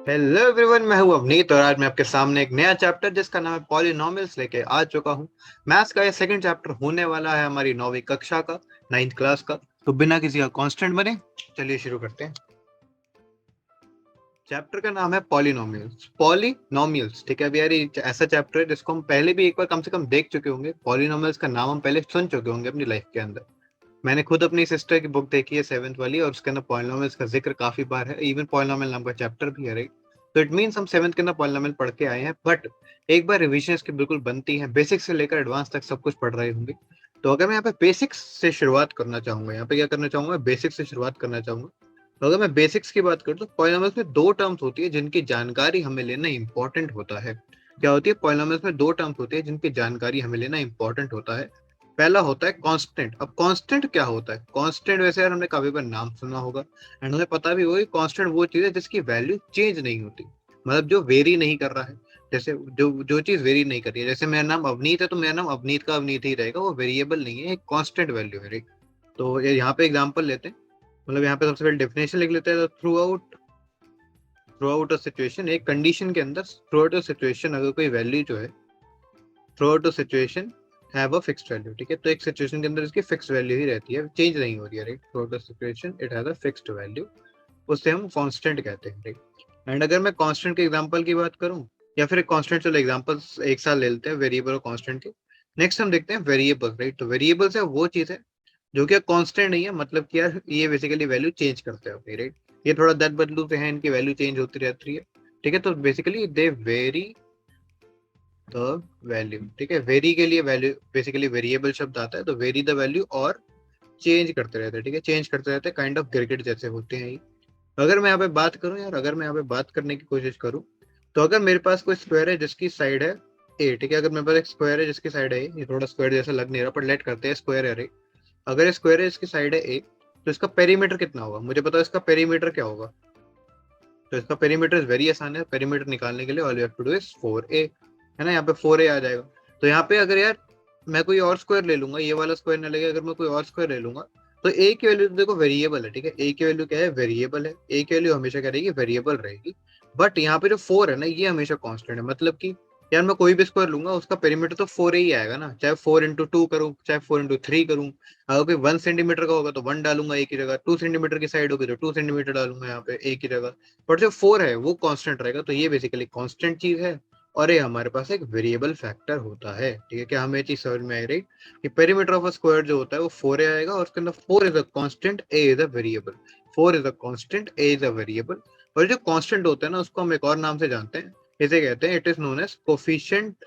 Hello everyone, मैं हूं अवनीत और आज मैं आपके सामने एक नया चैप्टर जिसका नाम है पॉलिनोमियल्स लेके आ चुका हूं। मैथ्स का ये सेकंड चैप्टर होने वाला है हमारी 9वीं कक्षा का, 9th क्लास का। तो बिना किसी का कांस्टेंट बने चलिए शुरू करते हैं। चैप्टर का नाम है पॉलिनोमियल्स, ठीक है। अभी यार ये ऐसा चैप्टर है जिसको हम पहले भी एक बार कम से कम देख चुके होंगे। पॉलिनोमियल्स का नाम हम पहले सुन चुके होंगे अपनी लाइफ के अंदर। मैंने खुद अपनी सिस्टर की बुक देखी है 7th वाली, और उसके अंदर पॉलिनोमियल्स का जिक्र काफी बार है। इवन पॉलिनोमियल नाम का चैप्टर भी है, राइट। तो इट मीन्स हम 7th के अंदर पॉलिनोमियल पढ़ के आए हैं, बट एक बार रिविजन इसकी बिल्कुल बनती है। बेसिक्स से लेकर एडवांस तक सब कुछ पढ़ रहे होंगे। तो अगर मैं यहाँ पे बेसिक्स से शुरुआत करना चाहूंगा, यहाँ पे क्या करना चाहूंगा, बेसिक्स से शुरुआत करना चाहूंगा। तो अगर मैं बेसिक्स की बात करूँ तो पॉलिनोमियल्स में दो टर्म्स होती है जिनकी जानकारी हमें लेना इंपॉर्टेंट होता है। क्या होती है? पॉलिनोमियल्स में दो टर्म्स होती है जिनकी जानकारी हमें लेना इंपॉर्टेंट होता है। पहला होता है कांस्टेंट। अब कांस्टेंट क्या होता है? कांस्टेंट वैसे यार हमने काफी बार नाम सुना होगा एंड हमें पता भी होगा कि कांस्टेंट वो चीज है जिसकी वैल्यू चेंज नहीं होती, मतलब जो वेरी नहीं कर रहा है। जैसे जो जो चीज वेरी नहीं कर रही है, जैसे मेरा नाम अवनीत है तो मेरा नाम अवनीत का अवनीत ही रहेगा, वो वेरिएबल नहीं है, एक कांस्टेंट वैल्यू है, राइट। तो यहाँ पे एग्जांपल लेते हैं, मतलब यहाँ पे सबसे पहले डेफिनेशन लिख लेते हैं। तो थ्रू आउट अ सिचुएशन, एक कंडीशन के अंदर थ्रू आउट अ सिचुएशन अगर कोई वैल्यू जो है, through out a situation have a fixed value, ठीक है। तो एक सिचुएशन के अंदर इसकी फिक्स वैल्यू ही रहती है, चेंज नहीं हो रही है, right. Through out the situation it has a fixed value, उससे हम कांस्टेंट कहते हैं, राइट। एंड अगर मैं कांस्टेंट के एग्जांपल की बात करूं, या फिर कांस्टेंट, चलो एग्जांपल्स एक साथ ले लेते हैं, वेरिएबल और कांस्टेंट के। नेक्स्ट हम देखते हैं वेरिएबल, राइट। तो वेरिएबल्स है वो चीज है जो कि कांस्टेंट नहीं है, मतलब कि यार ये बेसिकली वैल्यू चेंज करते हैं अपनी, राइट। ये थोड़ा दर बदलू से है, इनकी वैल्यू चेंज होती रहती है, ठीक है। तो basically they very the value, ठीक है। वेरी के लिए वैल्यू बेसिकली वेरिएबल शब्द आता है, तो वेरी द वैल्यू और चेंज करते रहते हैं, ठीक है। चेंज करते रहते हैं, काइंड ऑफ गिरगिट जैसे होते हैं ये। अगर मैं यहाँ पे बात करूं यार, अगर मैं यहाँ पे बात करने की कोशिश करूं, तो अगर मेरे पास कोई स्क्वायर है जिसकी साइड है ए, ठीक है। अगर मेरे पास एक स्क्वायर है जिसकी साइड है ए, ये थोड़ा स्क्वायर जैसा लग नहीं रहा पर लेट करते हैं स्क्वायर है रे। अगर ये स्क्वायर है इसकी साइड है ए, तो इसका पेरीमीटर कितना होगा? मुझे पता है इसका पेरीमीटर क्या होगा। तो इसका पेरीमीटर वेरी आसान है, पेरीमीटर निकालने के लिए all you have to do is 4a, है ना। यहाँ पे 4a आ जाएगा। तो यहाँ पे अगर यार मैं कोई और स्क्वायर ले लूंगा, ये वाला स्क्वायर ना लेके अगर मैं कोई और स्क्वायर ले लूंगा, तो a की वैल्यू तो देखो वेरिएबल है, ठीक है। a की वैल्यू क्या है? वेरिएबल है। a की वैल्यू हमेशा क्या रहेगी? वेरिएबल रहेगी। बट यहाँ पे जो 4 है ना, ये हमेशा कांस्टेंट है, मतलब कि यार मैं कोई भी स्क्वायर लूंगा उसका पेरीमीटर तो 4 ही आएगा ना, चाहे 4 इंटू 2 करूँ चाहे 4 इंटू 3 करूँ। अगर कोई 1 सेंटीमीटर का होगा तो 1 डालूंगा एक ही जगह, 2 सेंटीमीटर की साइड होगी तो 2 सेंटीमीटर डालूंगा यहाँ पे एक ही जगह। बट जो 4 है वो कांस्टेंट रहेगा, तो ये बेसिकली कांस्टेंट चीज है। और ये हमारे पास एक वेरिएबल फैक्टर होता है, ठीक है। क्या हमें ये चीज समझ में आई, राइट? कि पेरीमीटर ऑफ अ स्क्वायर जो होता है वो 4 आएगा, और उसके अंदर 4 is a constant, A is a variable. 4 is a constant, A is a variable. और जो कांस्टेंट होता है ना, उसको हम एक और नाम से जानते हैं, इसे कहते हैं, it is known as coefficient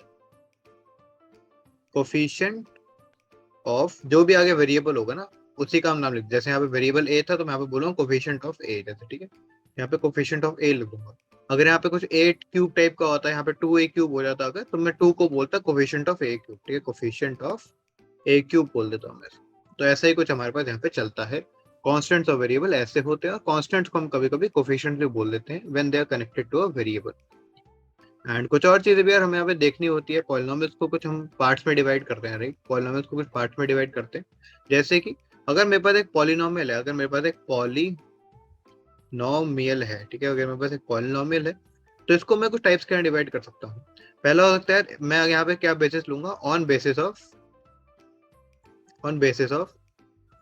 of, जो भी आगे वेरिएबल होगा ना उसी का हम नाम लिख, जैसे यहाँ पे वेरिएबल ए था तो मैं यहाँ पे बोलूंगा कोफिशिएंट ऑफ ए, जैसे, ठीक है। यहाँ पे कोफिशिएंट ऑफ ए लिख दूंगा। अगर यहाँ पे कुछ ए क्यूब टाइप का होता है, यहाँ पे 2a³ हो जाता अगर, तो मैं 2 को बोलता कोफिशिएंट ऑफ a³, ठीक है। कोफिशिएंट ऑफ a³ बोल देता हूँ मैं। तो ऐसा ही कुछ हमारे पास यहाँ पे चलता है। कॉन्स्टेंट्स और वेरिएबल ऐसे होते हैं, और कॉन्स्टेंट्स को हम कभी कभी कोफिशिएंट भी बोल देते हैं when they are connected to a variable. And कुछ और चीजें भी यार हमें यहाँ पे देखनी होती है। पॉलिनोमियल्स को कुछ हम पार्ट्स में डिवाइड करते हैं, राइट। पॉलिनोमियल्स को कुछ पार्ट्स में डिवाइड करते हैं, जैसे कि अगर मेरे पास एक पॉलिनोमियल है, अगर मेरे पास एक पॉलिनोमियल है, ठीक है, अगर मेरे पास एक पॉलिनोमियल है, तो इसको मैं कुछ टाइप्स के अंदर डिवाइड कर सकता हूँ। पहला हो सकता है, मैं यहाँ पे क्या बेसिस लूंगा, on basis of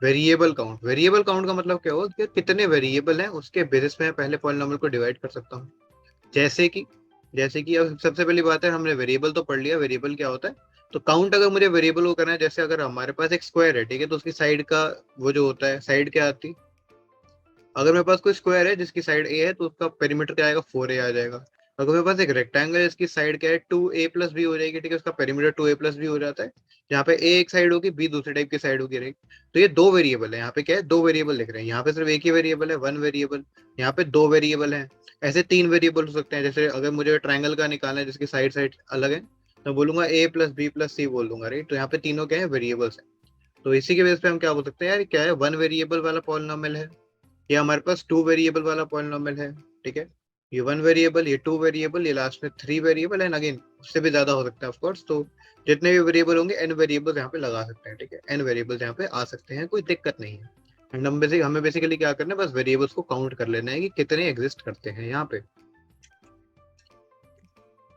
variable count. Variable count का मतलब क्या होगा कि कितने वेरिएबल हैं उसके बेसिस पे मैं पहले पॉलिनोमियल को डिवाइड कर सकता हूँ। जैसे कि जैसे कि अब सबसे पहली बात है, हमने वेरिएबल तो पढ़ लिया, वेरिएबल क्या होता है। तो काउंट अगर मुझे वेरिएबल को करना है, जैसे अगर हमारे पास एक स्क्वायर है, ठीक है, तो उसकी साइड का वो जो होता है, साइड क्या आती, अगर मेरे पास कोई स्क्वायर है जिसकी साइड ए है तो उसका पेरीमीटर क्या आएगा? 4a आ जाएगा। अगर मेरे पास एक रेक्टेंगल है जिसकी साइड क्या है? 2a+b हो जाएगी, ठीक है, उसका पेरीमीटर 2a+b हो जाता है। यहाँ पे ए एक साइड होगी, बी दूसरी टाइप की साइड होगी, राइट। तो ये दो वेरिएबल है, यहाँ पे क्या है? दो वेरिएबल लिख रहे हैं, यहाँ पे सिर्फ एक ही वेरिएबल है, वन वेरिएबल। यहाँ पे दो वेरिएबल है। ऐसे तीन वेरिएबल हो सकते हैं, जैसे अगर मुझे ट्राइंगल का निकालना है जिसकी साइड साइड अलग है, तो बोलूंगा a+b+c बोल दूंगा, राइट। तो यहाँ पे तीनों क्या है? वेरिएबल्स है। तो इसी के बेस पे हम क्या बोल सकते हैं यार, क्या है? वन वेरिएबल वाला पॉलिनोमियल है, ये हमारे पास टू वेरिएबल वाला पॉलिनोमियल है, ठीक है। ये वन वेरिएबल, ये टू वेरिएबल, ये लास्ट में थ्री वेरिएबल, एंड अगेन उससे भी ज्यादा हो सकता है ऑफ कोर्स। तो जितने भी वेरिएबल होंगे एन वेरिएबल यहाँ पे लगा सकते हैं, ठीक है। एन वेरिएबल यहाँ पे आ सकते हैं, कोई दिक्कत नहीं है। एंड हमें बेसिकली क्या करना है, बस वेरिएबल्स को काउंट कर लेना है कि कितने एग्जिस्ट करते हैं यहाँ पे।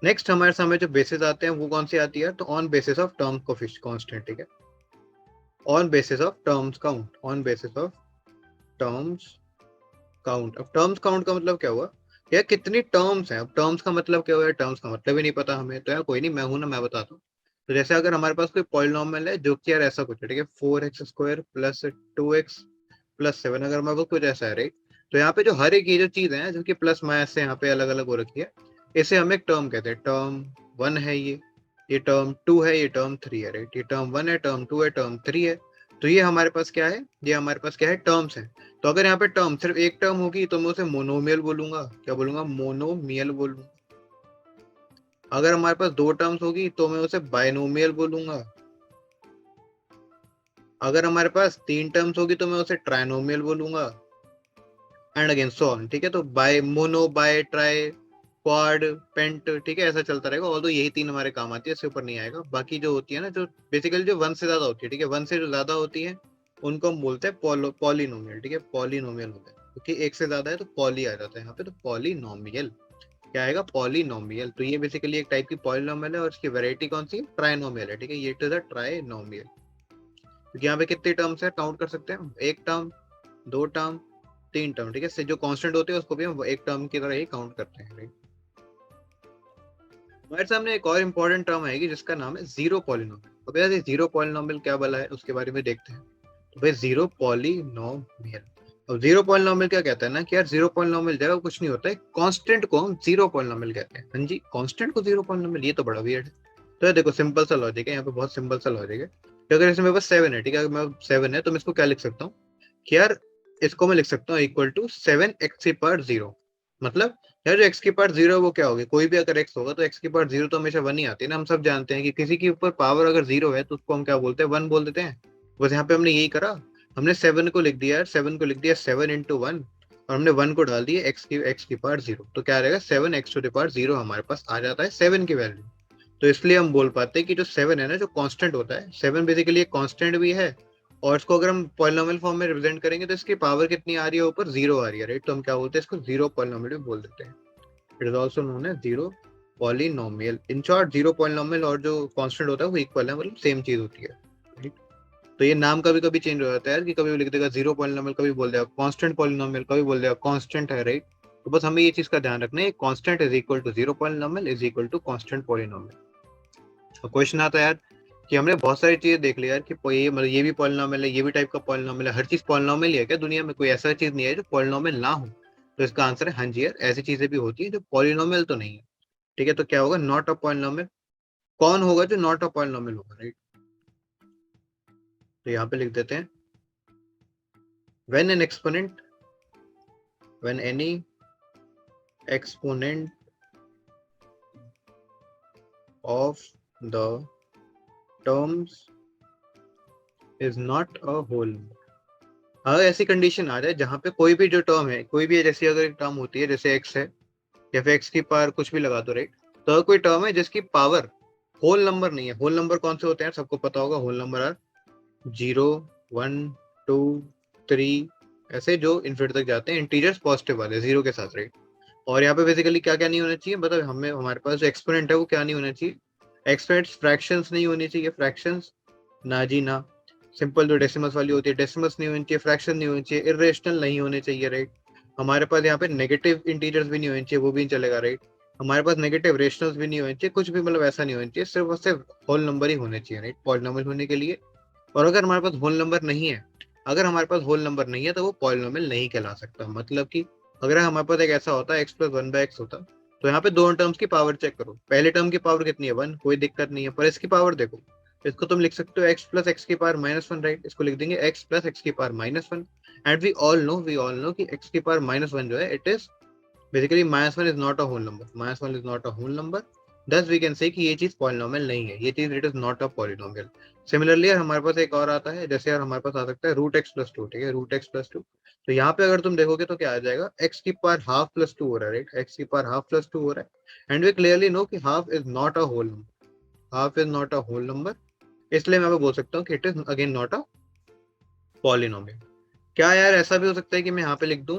नेक्स्ट हमारे सामने जो बेसिस आते हैं वो कौन सी आती है, तो on basis of term constant, ठीक है, on basis of terms count, on basis of terms count. अब टर्म्स काउंट का मतलब क्या हुआ, यार कितनी टर्म्स हैं, अब टर्म्स का मतलब क्या हुआ, टर्म्स का मतलब ही नहीं पता हमें, तो यार कोई नहीं, मैं हूं ना, मैं बताता हूँ। तो जैसे अगर हमारे पास कोई पॉलिनॉमियल है जो कि यार ऐसा कुछ है, ठीक है, 4x² प्लस 2x प्लस 7, अगर हमारे पास कुछ ऐसा है, राइट, तो यहाँ पे जो हर एक ये जो चीज है जो कि प्लस माइनस से यहाँ पे अलग अलग हो रखी है, इसे हम एक टर्म कहते हैं। टर्म 1 है ये टर्म 2 है, ये टर्म 3 है, राइट, ये टर्म 1 है, टर्म 2 है, टर्म 3 है। तो ये हमारे पास क्या है, ये हमारे पास क्या है, टर्म्स है। तो अगर यहाँ पे टर्म सिर्फ एक टर्म होगी तो मैं उसे मोनोमियल बोलूंगा, क्या बोलूंगा, मोनोमियल बोलूंगा। अगर हमारे पास दो टर्म्स होगी तो मैं उसे बाइनोमियल बोलूंगा। अगर हमारे पास तीन टर्म्स होगी तो मैं उसे ट्राइनोमियल बोलूंगा, एंड अगेन सो ऑन, ठीक है। तो bi mono, bi, tri, quad, pent, ठीक है, ऐसा चलता रहेगा। और तो यही तीन हमारे काम आती है, इससे ऊपर नहीं आएगा। बाकी जो होती है ना, जो बेसिकली जो वन से ज्यादा होती है, ठीक है, वन से जो ज्यादा होती है उनको हम बोलते हैं पॉलिनोमियल, ठीक है, पॉलिनोमियल होता है, क्योंकि एक से ज्यादा है तो पॉली आ जाता है यहाँ पे, तो पॉलिनोमियल क्या आएगा, पॉलिनोमियल। तो ये बेसिकली एक टाइप की पॉलिनोमियल है, और इसकी वैरायटी कौन सी है, ट्राइनोमियल है, ठीक है, ये इट इज अ ट्राइनोमियल। क्योंकि यहाँ पे कितने टर्म्स है काउंट कर सकते हैं, एक टर्म, दो टर्म, तीन टर्म, ठीक है, जो कांस्टेंट होते हैं उसको भी हम एक टर्म की तरह ही काउंट करते हैं, राइट। हमारे सामने एक और इम्पोर्टेंट टर्म आएगी जिसका नाम है जीरो पॉलिनोमियल। अब यार ये जीरो पॉलिनोमियल क्या भला है, उसके बारे में देखते हैं। तो भाई जीरो पॉलिनोमियल, अब जीरो पॉलिनोमियल क्या कहता है ना कि यार जीरो पॉलिनोमियल जगह कुछ नहीं होता है, कांस्टेंट को हम जीरो पॉलिनोमियल कहते हैं। हाँ जी, कांस्टेंट को जीरो पॉलिनोमियल, ये तो बड़ा वियर्ड है। तो यार देखो, सिंपल सा लॉजिक है यहाँ पे, बहुत सिंपल सा लॉजिक है कि अगर इसमें बस 7 है, ठीक है, अगर मैं 7 है तो मैं इसको क्या लिख सकता हूँ कि यार इसको मैं लिख सकता हूँ इक्वल टू 7x⁻0। मतलब यार जो एक्स की पावर जीरो है वो क्या होगी, कोई भी अगर एक्स होगा तो एक्स की पावर जीरो तो हमेशा वन ही आती है ना। हम सब जानते हैं कि किसी के ऊपर पावर अगर जीरो है तो उसको हम क्या बोलते हैं, वन बोल देते हैं। बस यहाँ पे हमने यही करा, हमने 7 को लिख दिया यार, 7 को लिख दिया 7 × 1, और हमने 1 को डाल दिया एक्स की पावर जीरो, तो क्या रहेगा, 7x⁻0 हमारे पास आ जाता है 7 की वैल्यू। तो इसलिए हम बोल पाते हैं कि जो 7 है ना, जो कांस्टेंट होता है, 7 बेसिकली एक कांस्टेंट भी है, और इसको अगर हम पॉलिनोमियल फॉर्म में रिप्रेजेंट करेंगे तो इसकी पावर कितनी आ रही है, ऊपर जीरो आ रही है, राइट। तो हम क्या बोलते हैं, इसको जीरो पॉलिनोमियल भी बोल देते हैं। It is also known as zero polynomial. In short, zero polynomial और जो कांस्टेंट होता है वो इक्वल है, मतलब सेम चीज होती है, right? तो ये नाम कभी कभी चेंज हो जाता है यार, कि कभी भी लिख देगा जीरो पॉलिनोमियल, कभी बोल देगा कांस्टेंट पॉलिनोमियल, कभी बोल देगा कांस्टेंट है, राइट। तो बस हमें ये चीज का ध्यान रखना है, constant is equal to zero polynomial is equal to constant polynomial. तो क्वेश्चन आता है यार कि हमने बहुत सारी चीजें देख ली यार कि ये मतलब ये भी पॉलिनोमियल है, ये भी टाइप का पॉलिनोमियल है, हर चीज पॉलिनोमियल ही है क्या दुनिया में, कोई ऐसा चीज नहीं है जो पॉलिनोमियल ना हो। तो इसका आंसर है हाँ जी यार, ऐसी चीजें भी होती है जो पॉलिनोमियल तो नहीं है, ठीक है। तो क्या होगा, नॉट अ पॉलिनोमियल। कौन होगा जो नॉट अ पॉलिनोमियल होगा, राइट। तो यहाँ पे लिख देते हैं, when an exponent, when any exponent of the terms is not a whole. अगर ऐसी कंडीशन आ जाए जहां पे कोई भी जो टर्म है, कोई भी जैसी अगर एक टर्म होती है, जैसे एक्स है या फिर एक्स की पावर कुछ भी लगा दो, राइट। तो अगर कोई टर्म है जिसकी पावर होल नंबर नहीं है, होल नंबर कौन से होते हैं सबको पता होगा, होल नंबर आर 0, 1, 2, 3, ऐसे जो इन्फिनिटी तक जाते हैं, इंटीजर्स पॉजिटिव वाले जीरो के साथ, राइट। और यहाँ पे बेसिकली क्या क्या नहीं होना चाहिए, मतलब हमें हमारे पास जो एक्सपोनेंट है वो क्या नहीं होना चाहिए, एक्सपोनेंट फ्रैक्शंस नहीं होनी चाहिए, फ्रैक्शंस ना जी ना। सिंपल जो डेसिमल्स वाली होती है, डेसिमल्स नहीं होनी चाहिए, फ्रैक्शन नहीं होनी चाहिए, इरेशनल नहीं होने चाहिए, राइट। हमारे पास यहाँ पे नेगेटिव इंटीजर्स भी नहीं होने चाहिए, वो भी नहीं चलेगा, राइट। हमारे पास नेगेटिव रेशनल्स भी नहीं होने चाहिए, कुछ भी मतलब ऐसा नहीं होना चाहिए, सिर्फ और सिर्फ होल नंबर ही होने चाहिए, राइट, पॉलिनोमियल होने के लिए। और अगर हमारे पास होल नंबर नहीं है, अगर हमारे पास होल नंबर नहीं है तो वो पॉलिनोमियल नहीं कहला सकता। मतलब कि अगर हमारे पास एक ऐसा होता है x+1/x होता, तो यहाँ पे दोनों टर्म्स की पावर चेक करो, पहले टर्म की पावर कितनी है, 1, कोई दिक्कत नहीं है, पर इसकी पावर देखो, इसको तुम लिख सकते हो x+x⁻1, राइट। इसको लिख देंगे x+x⁻1, and we all know कि x⁻1 जो है, it is basically -1 is not a whole number, -1 is not a whole number. Thus we can say कि ये चीज पॉलिनोमियल नहीं है, ये चीज it is not a polynomial. Similarly हमारे पास एक और आता है, जैसे यार हमारे पास आ सकता है √x+2, ठीक है, √x+2। तो यहाँ पे अगर तुम देखोगे तो क्या आ जाएगा, एक्स की पावर हाफ प्लस टू हो रहा है, राइट, एक्स की पावर हाफ प्लस टू हो रहा है, एंड वी क्लियरली नो कि half is not a whole number, half is not a whole number. इसलिए मैं बोल सकता हूँ कि it is again not a polynomial. क्या यार ऐसा भी हो सकता है कि मैं यहाँ पे लिख दूं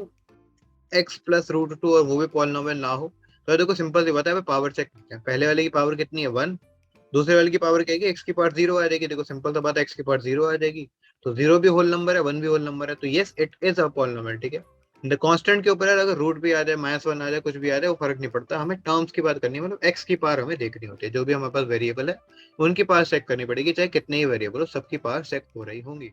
x+√2 और वो भी पॉलिनोमियल ना हो, तो देखो सिंपल सी बात है, पावर चेक करते हैं। पहले वाले की पावर कितनी है 1, दूसरे वाले की पावर क्या है एक्स की पावर 0 आ जाएगी। देखो सिंपल सा बात है, एक्स की पावर 0 आ जाएगी, तो 0 भी होल नंबर है, 1 भी होल नंबर है, तो yes it is a polynomial. ठीक है, द कांस्टेंट के ऊपर है, अगर रूट भी आ जाए, -1 आ जाए, कुछ भी आ जाए, वो फर्क नहीं पड़ता, हमें टर्म्स की बात करनी है, मतलब एक्स की पावर हमें देखनी होती है। जो भी हमारे पास वेरिएबल है उनकी पावर चेक करनी पड़ेगी, चाहे कितने ही वेरिएबल हो, सबकी पावर चेक हो रही होंगी।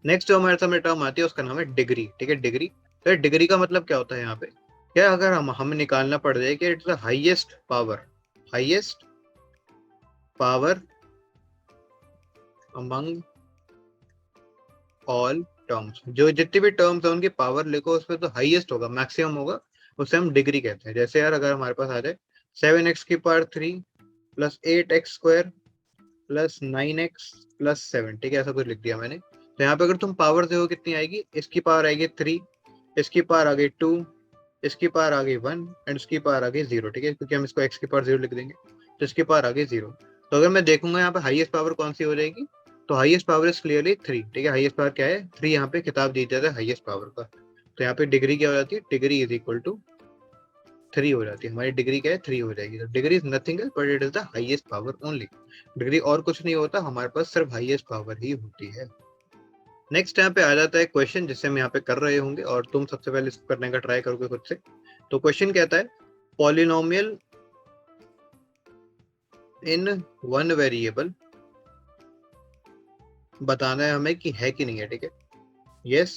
नेक्स्ट जो हमारे सामने टर्म आती है उसका नाम है डिग्री। ठीक है, डिग्री। तो डिग्री का मतलब क्या होता है यहाँ पे, क्या अगर हम निकालना पड़ जाए कि it's the highest power, highest power among all terms, जो जितनी भी टर्म्स है उनकी पावर लिखो, उसमें तो हाईएस्ट होगा, मैक्सिमम होगा, उसे हम डिग्री कहते हैं। जैसे यार अगर हमारे पास आ जाए 7x की power 3 plus 8x² plus 9x plus 7, ठीक है, ऐसा कुछ लिख दिया मैंने। तो यहाँ पे अगर तुम पावर देखो कितनी आएगी, इसकी पावर आएगी 3, इसकी पावर आ गई 2, इसकी पावर आ गई 1 एंड इसकी पावर आ गई 0। ठीक है, क्योंकि हम इसको x की पावर 0 लिख देंगे, तो इसकी पावर आ गई 0। तो अगर मैं देखूंगा यहाँ पे हाईएस्ट पावर कौन सी हो जाएगी, तो हाईएस्ट पावर इज क्लियरली 3। ठीक है, हाईएस्ट पावर क्या है 3, यहाँ पे खिताब दी जाता है हाईएस्ट पावर का। तो यहाँ पे डिग्री क्या हो जाती है, डिग्री इज इक्वल टू 3 हो जाती है। हमारी डिग्री क्या है 3 हो जाएगी। तो degree is nothing else but it is the highest power only. Degree और कुछ नहीं होता, हमारे पास सिर्फ हाईएस्ट पावर ही होती है। नेक्स्ट यहाँ पे आ जाता है क्वेश्चन, जिससे हम यहाँ पे कर रहे होंगे और तुम सबसे पहले इसको करने का ट्राई करोगे खुद से। तो क्वेश्चन कहता है पॉलिनोमियल इन वन वेरिएबल, बताना है हमें कि है कि नहीं है। ठीक है, यस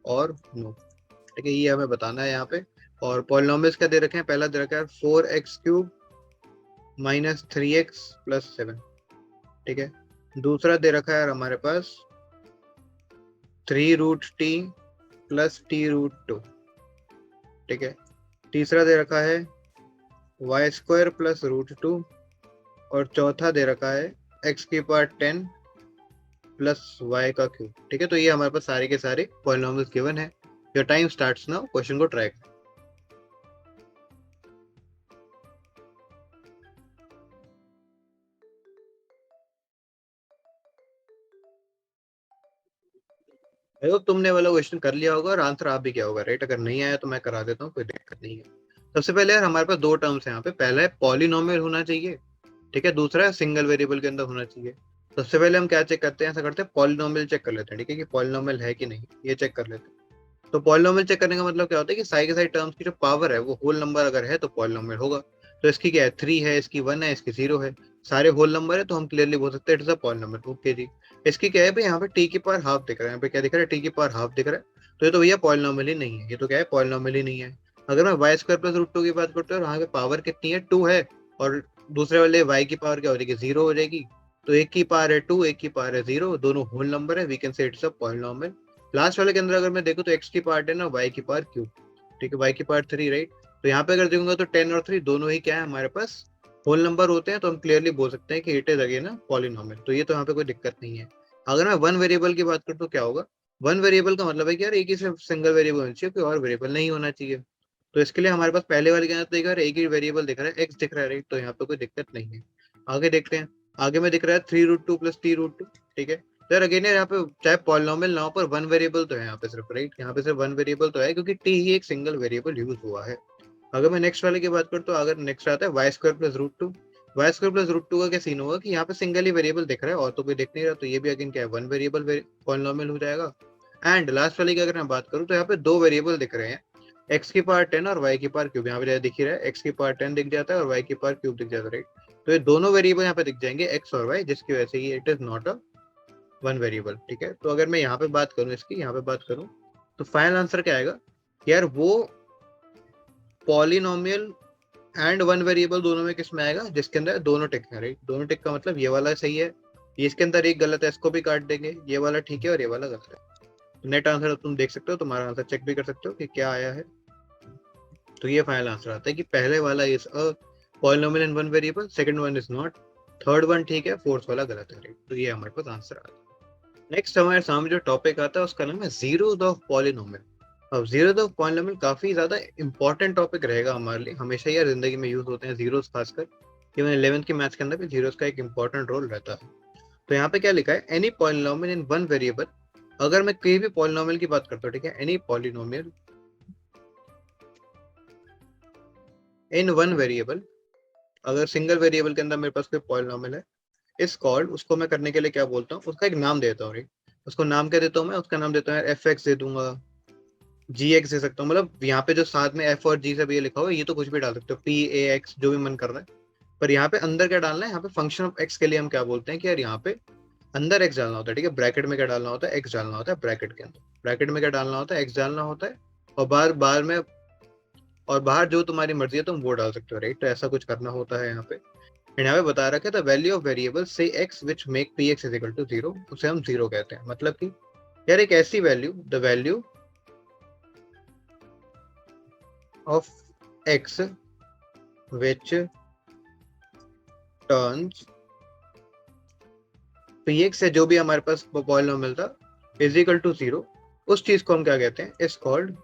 और नो। ठीक है, ये हमें बताना है यहाँ पे। और पॉलिनोमियल्स क्या दे रखे हैं, पहला दे रखा है 4x³ माइनस 3x प्लस 7। ठीक है, दूसरा दे रखा है हमारे पास 3√t प्लस t√2। ठीक है, तीसरा दे रखा है y² प्लस √2, और चौथा दे रखा है x⁻10 प्लस y³। ठीक है, तो ये हमारे पास सारे के सारे पॉलिनोमियल्स गिवन है। Your time starts now, question को ट्राई। देखो तुमने वाला क्वेश्चन कर लिया होगा और आंसर आप भी क्या होगा, राइट। अगर नहीं आया तो मैं करा देता हूँ, कोई दिक्कत नहीं है। सबसे पहले यार हमारे पास दो टर्म्स है यहाँ पे, पहला है पॉलिनोमियल होना चाहिए, ठीक है, दूसरा है सिंगल वेरिएबल के अंदर होना चाहिए। सबसे पहले हम क्या चेक करते हैं, ऐसा करते हैं पॉलिनोमियल चेक कर लेते हैं। ठीक है, कि पॉलिनोमियल है कि नहीं, ये चेक कर लेते हैं। तो पॉलिनोमियल चेक करने का मतलब क्या होता है कि सारी के सारी टर्म्स की जो पावर है वो होल नंबर अगर है तो पॉलिनोमियल होगा। तो इसकी क्या है 3 है, इसकी 1 है, इसकी 0 है, सारे होल नंबर है, तो हम क्लियरली बोल सकते हैं it is a polynomial. Okay जी। इसकी क्या है भाई, यहाँ पे टी की पावर हाफ दिख रहा है, यहाँ पे क्या दिख रहा है टी की पावर हाफ दिख रहा है, तो ये तो भैया पॉलिनोमियल ही नहीं है, ये तो क्या है पॉलिनोमियल ही नहीं है। अगर मैं y² प्लस √2 की बात करता हूँ, यहाँ पे पावर कितनी है 2 है, और दूसरे वाले y की पावर क्या हो जाएगी 0 हो जाएगी। तो एक की पावर है 2, एक की पावर है 0, दोनों होल नंबर है, we can say it's a polynomial. Last वाले के अंदर अगर मैं देखूँ तो x की पावर 10 और y की पावर क्यूब, ठीक है, y की पावर 3, राइट। तो यहाँ पे अगर देखूंगा तो 10 और 3 दोनों ही क्या है हमारे पास होल नंबर होते हैं, तो हम क्लियरली बोल सकते हैं कि it is again a polynomial. तो ये तो यहाँ पे कोई दिक्कत नहीं है। अगर मैं वन वेरिएबल की बात करूँ तो क्या होगा, वन वेरिएबल का मतलब है कि यार एक ही सिर्फ सिंगल वेरिएबल होना चाहिए, कोई और वेरिएबल नहीं होना चाहिए। तो इसके लिए हमारे पास पहले वाले के अंदर तो एक ही वेरिएबल दिख रहा है, एक्स दिख रहा है, राइट, तो यहाँ पे कोई दिक्कत नहीं है। आगे देखते हैं, आगे में दिख रहा है 3√2 प्लस t√2। ठीक है, तो यार अगेन यहाँ पे चाहे पॉलिनोमियल ना हो पर वन वेरिएबल तो है यहाँ पे सिर्फ, राइट, यहाँ पे सिर्फ वन वेरिएबल तो है क्योंकि t ही एक सिंगल वेरिएबल यूज हुआ है। अगर मैं नेक्स्ट वाले की बात करूँ तो अगर नेक्स्ट आता है y² प्लस √2, y² प्लस √2 का क्या सीन होगा कि यहाँ पे सिंगल ही वेरिएबल दिख रहा है और तो कोई दिख नहीं रहा, तो ये भी अगेन क्या है वन वेरिएबल पॉलिनोमियल हो जाएगा। एंड लास्ट वाले की अगर मैं बात करूँ तो यहाँ पे दो वेरिएबल दिख रहे हैं, एक्स की पावर 10 और वाई की पावर क्यूब। यहाँ पे दिख ही रहा है एक्स की पावर 10 दिख जाता है और वाई की पावर क्यूब दिख जाता है, राइट। तो ये दोनों वेरिएबल यहाँ पे दिख जाएंगे एक्स और वाई, जिसकी वजह से ये it is not a one variable. ठीक है, तो अगर मैं यहाँ पे बात करूँ इसकी, यहाँ पे बात करूँ तो फाइनल आंसर क्या आएगा यार, वो पॉलिनोमियल एंड वन वेरिएबल दोनों में किस में आएगा जिसके अंदर दोनों टिक है, राइट। दोनों टिक का मतलब ये वाला सही है, ये इसके अंदर एक गलत है, इसको भी काट देंगे, ये वाला ठीक है और ये वाला गलत है। नेट आंसर तुम देख सकते हो, तुम्हारा आंसर चेक भी कर सकते हो कि क्या आया है। तो ये फाइनल आंसर आता है कि पहले वाला is a polynomial in one variable, second one is not, third one ठीक है, फोर्थ वाला गलत है, राइट। तो ये हमारे पास आंसर आता है। नेक्स्ट हमारे सामने जो टॉपिक आता है उसका नाम है जीरोस ऑफ पॉलिनोमियल। अब जीरोस ऑफ पॉलिनोमियल काफी ज्यादा इंपॉर्टेंट टॉपिक रहेगा हमारे लिए, हमेशा यार जिंदगी में यूज होते हैं जीरोस, खासकर इवन 11th की मैथ्स के अंदर भी जीरोस का एक इंपॉर्टेंट रोल रहता है। तो यहाँ पे क्या लिखा है, any polynomial in one variable. अगर मैं कोई भी पॉलिनोमियल की बात करता हूँ, ठीक है, any polynomial in one variable, अगर सिंगल वेरिएबल के अंदर मेरे पास कोई पॉलिनोमियल है, इस कॉल्ड, उसको मैं करने के लिए क्या बोलता हूँ, उसका एक नाम देता हूँ। उसको नाम क्या देता हूँ मैं, उसका नाम देता हूँ यार एफ एक्स दे दूंगा, जी एक्स दे सकता हूँ। मतलब यहाँ पे जो साथ में एफ और जी से भी ये लिखा हुआ है, ये तो कुछ भी डाल सकते हो, पी ए एक्स, जो भी मन कर रहा है। पर यहाँ पे अंदर क्या डालना है, यहाँ पे फंक्शन ऑफ एक्स के लिए हम क्या बोलते हैं कि यार यहाँ पे अंदर एक्स डालना होता है, ठीक है। ब्रैकेट में क्या डालना होता है, एक्स डालना होता है ब्रैकेट के अंदर। ब्रैकेट में क्या डालना होता है, एक्स डालना होता है। और बाहर बाहर में, और बाहर जो तुम्हारी मर्जी है तुम वो डाल सकते हो, राइट। तो ऐसा कुछ करना होता है यहाँ पे। यहाँ पे बता रखा है the value of variable say x which make p x is equal to zero, उसे हम जीरो कहते हैं। मतलब कि यार एक ऐसी value, the value of x which turns P x है, जो भी हमारे पास पॉलिनोमियल था, इज इक्वल टू जीरो, उस चीज को हम क्या कहते हैं, is called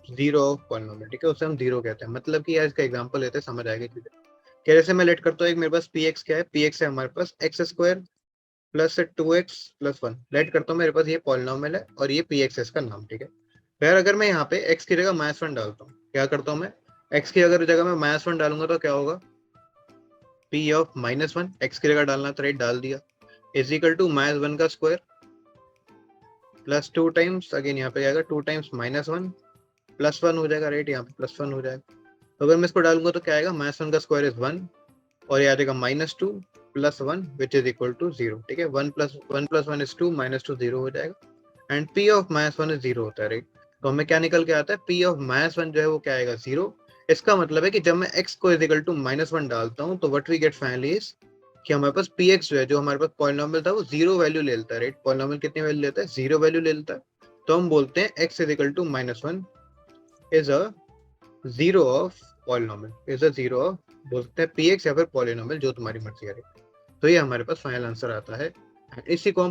zero of polynomial, ठीक है। उसे हम जीरो कहते हैं। मतलब कि यार इसका एग्जांपल लेते हैं, समझ आएगी चीजें। क्या, जैसे मैं लेट करता हूँ, एक मेरे पास पी एक्स क्या है, पी एक्स है हमारे पास x square plus two x plus one. लेट करता हूँ, मेरे पास ये पॉलिनोमियल है और ये पी एक्स इसका नाम, ठीक है। फिर अगर मैं यहाँ पे एक्स की जगह माइनस वन डालता हूँ, क्या करता हूँ मैं, एक्स की अगर जगह मैं माइनस वन डालूंगा तो क्या होगा, p of minus one, x की जगह डालना तो राइट डाल दिया, is equal to minus one का square plus two times, again यहाँ पे आएगा two times minus one plus one हो जाएगा, राइट। यहाँ पे प्लस वन हो जाएगा। तो अगर मैं इसको डालूंगा तो क्या आएगा, माइनस वन का स्क्वायर इज वन, और ये आ जाएगा minus two plus one which is equal to zero, ठीक है। One plus one is two, minus two zero हो जाएगा। And p of minus one is zero होता है, राइट। तो हमें क्या निकल के आता है, पी ऑफ माइनस वन जो है वो क्या आएगा, जीरो। इसका मतलब है कि जब मैं एक्स को is equal to minus one डालता हूँ तो what we get finally is कि हमारे पास पी एक्स जो है, जो हमारे पास पॉलिनोमियल था, वो जीरो वैल्यू ले लेता है, राइट। पॉलिनोमियल कितनी वैल्यू लेता है, जीरो वैल्यू ले लेता है। तो हम बोलते हैं x is equal to minus one is a zero of polynomial, is a zero of, बोल सकते हैं पी एक्स या फिर पॉलिनोमियल, जो तुम्हारी मर्जी है। तो ये हमारे पास फाइनल आंसर आता है। इसी को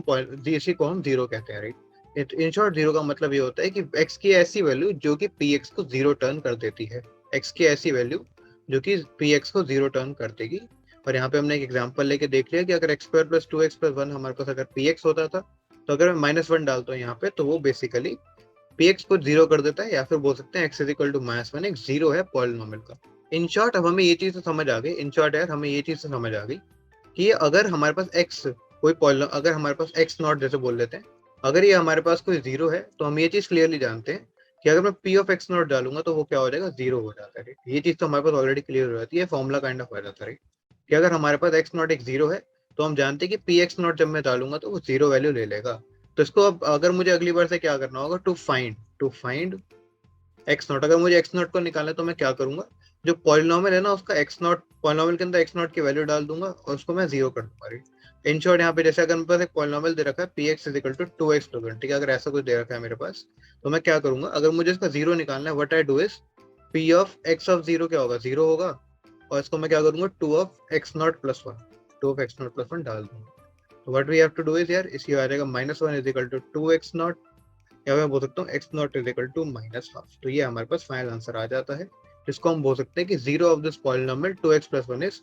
हम जीरो कहते हैं, राइट। इन शॉर्ट जीरो का मतलब ये होता है कि एक्स की ऐसी वैल्यू जो कि पी एक्स को जीरो टर्न कर देती है। एक्स की ऐसी वैल्यू जो कि पी एक्स को जीरो टर्न कर देगी। और यहाँ पे हमने एक एग्जांपल लेके देख लिया कि अगर x square plus two x plus one हमारे पास अगर पी एक्स होता था, तो अगर मैं माइनस वन डालता हूँ यहाँ पे, तो वो बेसिकली पी एक्स को जीरो कर देता है, या फिर बोल सकते हैं x is equal to minus one एक जीरो है पॉलिनोमियल का। इन शॉर्ट अब हमें ये चीज तो समझ आ गई, इन शॉर्ट यार हमें ये चीज तो समझ आ गई कि अगर हमारे पास एक्स कोई पॉलिनो, अगर हमारे पास एक्स नॉट जैसे बोल लेते हैं, अगर ये हमारे पास कोई जीरो है, तो हम ये चीज क्लियरली जानते हैं कि अगर मैं पी ऑफ एक्स नॉट डालूंगा तो वो क्या हो जाएगा, जीरो हो जाता है, right? ये चीज तो हमारे पास ऑलरेडी क्लियर हो जाती है, फॉर्मुला काइंड ऑफ हो जाता है, right? कि अगर हमारे पास एक्स नॉट एक जीरो है, तो हम जानते हैं कि पी एक्स नॉट जब मैं डालूंगा तो वो जीरो वैल्यू ले लेगा। तो इसको अब अगर मुझे अगली बार से क्या करना होगा, टू फाइंड एक्स नॉट, अगर मुझे एक्स नॉट को निकालना है तो मैं क्या करूंगा, जो पॉलिनोमियल है ना उसका एक्स नॉट, पॉलिनोमियल के अंदर एक्स नॉट की वैल्यू डाल दूंगा और उसको मैं जीरो कर दूंगा। इन शॉर्ट यहाँ पे जैसे अगर मेरे पास एक पॉलिनोमियल दे रखा है p x is equal to two x plus one, ठीक है। अगर ऐसा कुछ दे रखा है मेरे पास, तो मैं क्या करूंगा, अगर मुझे इसका जीरो निकालना है, what I do is p of x of zero क्या होगा, जीरो होगा। और इसको मैं क्या करूंगा, two of x naught plus one, two of x naught plus one डाल दूंगा। तो what we have to do is यार, इसकी आ जाएगा minus one is equal to two x naught, या मैं बोल सकता हूँ x naught is equal to minus half. तो ये हमारे पास फाइनल आंसर आ जाता है, जिसको हम बोल सकते हैं कि zero of this polynomial two x plus one is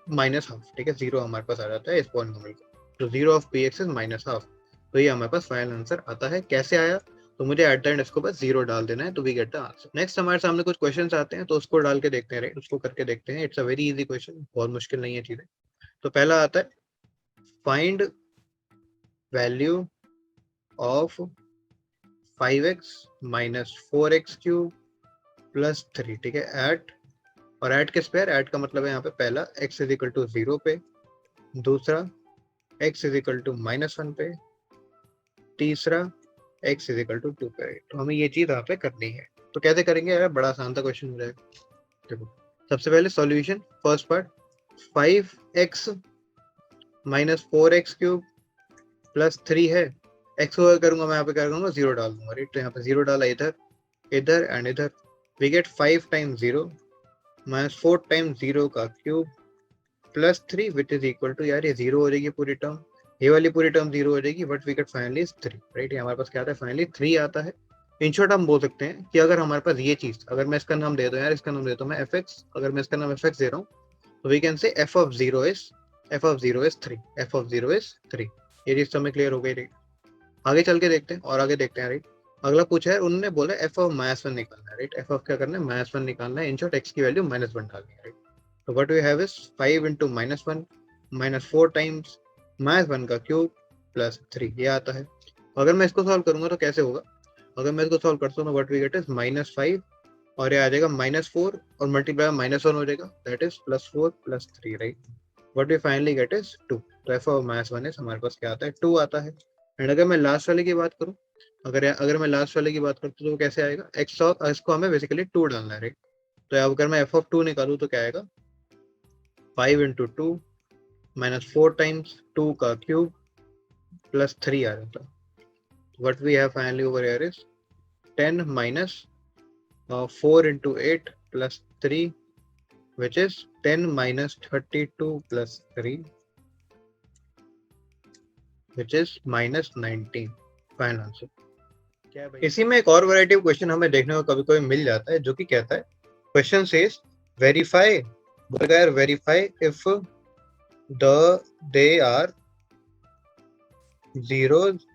minus half, ठीक है। जीरो हमारे पास आ जाता है इस पॉलिनोमियल का, तो zero of P x is minus half. तो ये हमारे पास फाइनल आंसर आता है। कैसे आया, तो मुझे एट द एंड इसको बस जीरो डाल देना है, तो we get the answer. Next हमारे सामने कुछ क्वेश्चंस आते हैं, तो उसको डाल के देखते हैं, राइट। उसको करके देखते हैं, it's a very easy question, बहुत मुश्किल नहीं है चीजें। तो पहला आता है, find value of 5x minus four x cube plus three, ठीक है। एट, और ऐड किस पे, ऐड का मतलब है यहाँ पे पहला x is equal to zero पे, दूसरा x is equal to minus one पे, तीसरा x is equal to two पे। तो हमें ये चीज यहाँ पे करनी है। तो कैसे करेंगे यार, बड़ा आसान था क्वेश्चन हो जाएगा। देखो, सबसे पहले solution, first part, 5x minus four x cube plus three है। एक्स को करूंगा मैं यहाँ पे क्या करूंगा, जीरो डाल दूंगा, राइट। तो यहाँ पे जीरो डाला इधर, इधर एंड इधर, we get 5 times zero minus four times zero का cube plus three which is equal to, यार ये जीरो हो जाएगी पूरी टर्म, ये वाली पूरी टर्म जीरो हो जाएगी, but we get finally is three, right. हमारे पास क्या आता है, फाइनली थ्री आता है। इन शॉर्ट हम बोल सकते हैं कि अगर हमारे पास ये चीज, अगर मैं इसका नाम दे दूं यार, इसका नाम देता हूँ मैं एफ एक्स, अगर मैं इसका नाम एफ एक्स दे रहा हूँ, तो we can say f of zero is three, f of zero is three. ये चीज तो हमें क्लियर हो गई, राइट। आगे चल के देखते हैं और आगे देखते हैं, राइट। अगला पूछा है, उन्होंने बोला एफ ऑफ -1 निकालना है, राइट। एफ ऑफ क्या करना है, -1 निकालना है, इन शॉर्ट एक्स की वैल्यू -1 डालनी है, राइट। तो what we have is 5 into -1 -4 times -1 का क्यूब प्लस 3, ये आता है। अगर मैं इसको सॉल्व करूंगा तो कैसे होगा, अगर मैं इसको सॉल्व करता हूँ तो व्हाट वी गेट इज -5 और ये आ जाएगा -4 और मल्टीप्लाई -1 हो जाएगा, that is +4 +3, right. What we finally get is 2। तो एफ ऑफ -1 इज हमारे पास क्या आता है, 2 आता है। एंड अगर मैं लास्ट वाले की बात करूँ, अगर मैं लास्ट वाले की बात करता हूँ तो कैसे आएगा, एक्स ऑफ, इसको हमें बेसिकली 2 डालना है, राइट। तो अब अगर मैं एफ ऑफ 2 निकालूँ तो क्या आएगा, 5 इंटू 2 -4 टाइम्स 2 का क्यूब प्लस 3 आ जाता है। What we have finally over here is 10 minus 4 into 8 plus 3, which is 10 minus 32 plus 3, which is -19, final answer. क्या है भाई, इसी में एक और वैरायटी ऑफ क्वेश्चन हमें देखने को कभी कभी मिल जाता है, जो कि कहता है क्वेश्चन सेज वेरीफाई, बोलेगा यार verify if they are zeros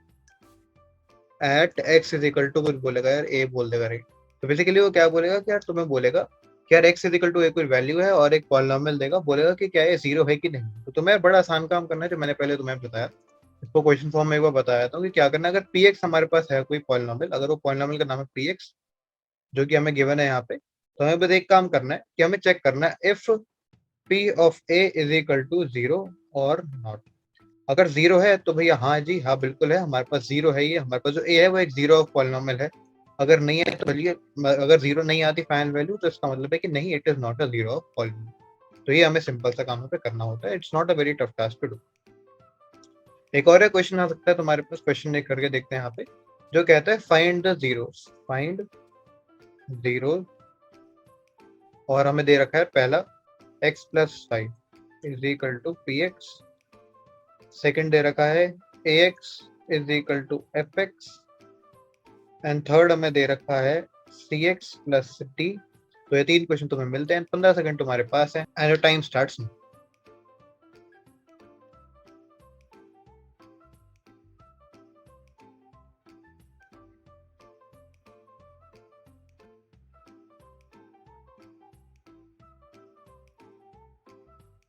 at x is equal to, कुछ बोलेगा यार ए बोल देगा, राइट। तो बेसिकली वो क्या बोलेगा कि यार तुम्हें बोलेगा कि यार एक्स इज इक्वल टू एक कोई वैल्यू है और एक पॉलिनोमियल देगा, बोलेगा कि क्या ये जीरो है कि नहीं। तो तुम्हें बड़ा आसान काम करना है, जो मैंने पहले तुम्हें बताया, इसको क्वेश्चन फॉर्म में एक बार बताया था कि क्या करना है। अगर पी एक्स हमारे पास है कोई पॉलिनोमियल, अगर वो पॉलिनोमियल का नाम है पी एक्स जो कि हमें गिवन है यहाँ पे, तो हमें बस एक काम करना है कि हमें चेक करना है if p of a is equal to zero और नॉट। अगर जीरो है तो भैया हाँ जी हाँ बिल्कुल है, हमारे पास जीरो है, ये हमारे पास जो ए है वो एक जीरो ऑफ पॉलिनोमियल है। अगर नहीं है तो चलिए, अगर जीरो नहीं आती फाइनल वैल्यू तो इसका मतलब है कि नहीं, it is not a zero of polynomial. तो ये हमें सिंपल सा काम पे करना होता है, it's not a very tough task to do. एक और क्वेश्चन आ सकता है तुम्हारे पास, क्वेश्चन एक करके देखते हैं यहाँ पे, जो कहता है find the zeros, find zeros, और हमें दे रखा है पहला x plus 5 is equal to p x, second दे रखा है ax is equal to f x, and third हमें दे रखा है cx प्लस टी। तो ये तीन क्वेश्चन तुम्हें मिलते हैं, 15 सेकंड तुम्हारे पास है, and time starts.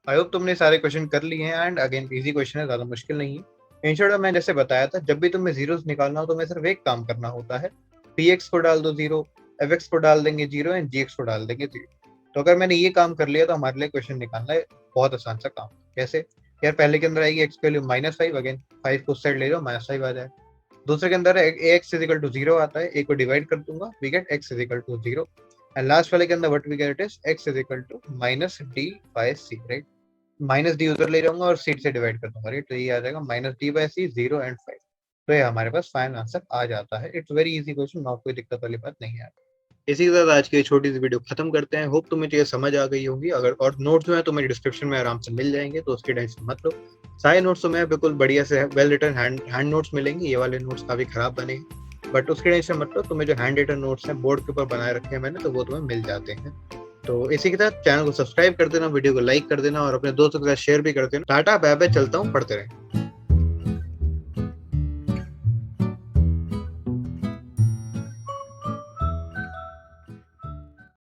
I hope तुमने सारे क्वेश्चन कर लिए हैं, एंड अगेन इजी क्वेश्चन है, ज्यादा मुश्किल नहीं है। इन शॉर्ट मैं जैसे बताया था, जब भी तुम्हें जीरोस निकालना हो तो मैं सिर्फ एक काम करना होता है, पी एक्स को डाल दो जीरो, एफ एक्स को डाल देंगे जीरो, एंड जी एक्स को डाल देंगे जीरो। तो अगर मैंने ये काम कर लिया तो हमारे लिए क्वेश्चन निकालना है बहुत आसान सा काम। कैसे यार, पहले के अंदर आएगी एक्स की वैल्यू -5, अगेन 5 को साइड ले लो -5 आ जाए। दूसरे के अंदर a x is equal to zero आता है, ए को डिवाइड कर दूंगा, we get x is equal to zero. And last वाले के अंदर what we get is x is equal to minus d by c, right. Minus d उधर ले जाऊंगा और सीट से डिवाइड कर दूंगा, राइट। तो ये आ जाएगा -d/c 0 एंड 5। तो ये हमारे पास फाइनल आंसर आ जाता है। इट्स वेरी इजी क्वेश्चन, ना कोई दिक्कत वाली बात नहीं है। इसी के साथ आज की छोटी सी वीडियो खत्म करते हैं। होप तुम्हें चीजें समझ आ गई होंगी। अगर और नोट्स जो है तुम्हें डिस्क्रिप्शन में आराम से मिल जाएंगे, तो उसकी टेंशन मत लो। सारे नोट्स तुम्हें बिल्कुल बढ़िया से वेल रिटन हैंड नोट्स मिलेंगे। ये वाले नोट्स काफी खराब बने हैं, बट उसकी टेंशन मत लो। तुम्हें जो हैंड रिटन नोट्स हैं बोर्ड के ऊपर बनाए रखे हैं मैंने, तो वो तुम्हें मिल जाते हैं। तो इसी के साथ चैनल को सब्सक्राइब कर देना, वीडियो को लाइक कर देना और अपने दोस्तों के साथ शेयर भी कर देना। टाटा बाय बाय, चलता हूँ, पढ़ते रहें।